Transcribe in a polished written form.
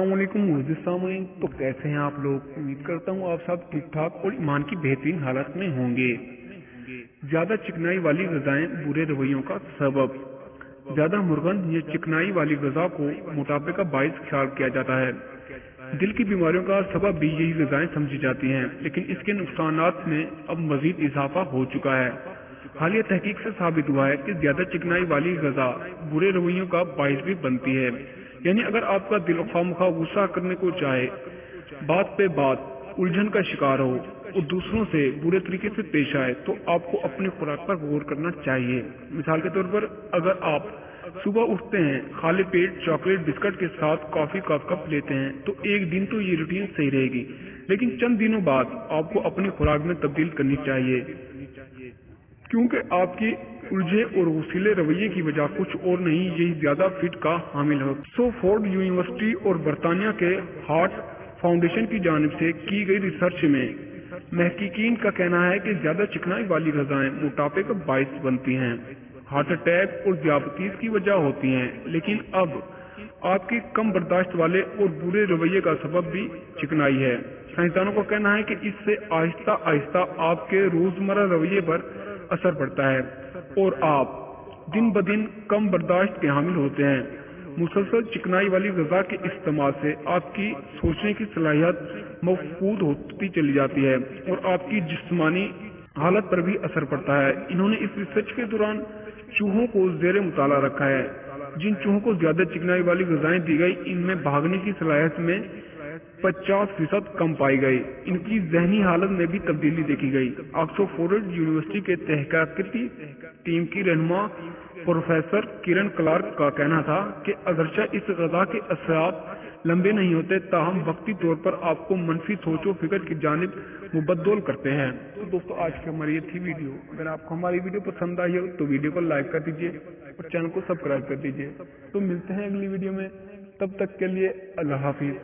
अस्सलाम वालेकुम मुअज़्ज़िज़ सामीन। तो कैसे हैं आप लोग? उम्मीद करता हूँ आप सब ठीक ठाक और ईमान की बेहतरीन हालत में होंगे। ज्यादा चिकनाई वाली ग़िज़ाएं बुरे रवैयों का सबब। ज्यादा मुर्गन या चिकनाई वाली ग़िज़ा को मोटापे का बाइस ख्याल किया जाता है। दिल की बीमारियों का सबब भी यही ग़िज़ाएं समझी जाती हैं, लेकिन इसके नुकसानात में अब मजीद इजाफा हो चुका है। हालिया तहकीक से साबित हुआ है कि ज्यादा चिकनाई वाली ग़िज़ा बुरे रवैयों का बाइस भी बनती है। यानी अगर आपका दिल खामखा गुस्सा करने को चाहे, बात पे बात उलझन का शिकार हो और दूसरों से बुरे तरीके से पेश आए, तो आपको अपनी खुराक पर गौर करना चाहिए। मिसाल के तौर पर अगर आप सुबह उठते हैं, खाली पेट चॉकलेट बिस्किट के साथ कॉफी का कप लेते हैं, तो एक दिन तो ये रूटीन सही रहेगी, लेकिन चंद दिनों बाद आपको अपनी खुराक में तब्दील करनी चाहिए, क्योंकि आपकी उलझे और गुस्सीले रवैये की वजह कुछ और नहीं, यही ज्यादा फिट का हामिल है। फोर्ड यूनिवर्सिटी और बरतानिया के हार्ट फाउंडेशन की जानिब से की गई रिसर्च में महकीकीन का कहना है कि ज्यादा चिकनाई वाली ग़िज़ाएं मोटापे का बाइस बनती हैं, हार्ट अटैक और दियाबतीस की वजह होती हैं। लेकिन अब आपकी कम बर्दाश्त वाले और बुरे रवैये का सबब भी चिकनाई है। साइंसदानों का कहना है कि इससे आहिस्ता आहिस्ता आपके रोजमर्रा रवैये पर असर पड़ता है और आप दिन ब दिन कम बर्दाश्त के हामिल होते हैं। मुसलसल चिकनाई वाली ग़िज़ा के इस्तेमाल से आपकी सोचने की सलाहियत मफकूद होती चली जाती है और आपकी जिस्मानी हालत पर भी असर पड़ता है। इन्होंने इस रिसर्च के दौरान चूहों को ज़ेरे मुताला रखा है। जिन चूहों को ज्यादा चिकनाई वाली ग़िज़ाएं दी गई, इनमें भागने की सलाहियत में 50% कम पाई गई। इनकी ज़हनी हालत में भी तब्दीली देखी गई। ऑक्सफोर्ड यूनिवर्सिटी के तहकीकाती टीम की रहनुमा प्रोफेसर किरण क्लार्क का कहना था कि अगरचे इस ग़िज़ा के असरात लंबे नहीं होते, ताहम वक्ती तौर पर आपको मनफी सोचो फिक्र की जानिब मुबद्दल करते हैं। तो दोस्तों, आज की हमारी ये थी वीडियो। अगर आपको हमारी वीडियो पसंद आई हो तो वीडियो को लाइक कर दीजिए और चैनल को सब्सक्राइब कर दीजिए। तो मिलते हैं अगली वीडियो में, तब तक के लिए अल्लाह हाफिज।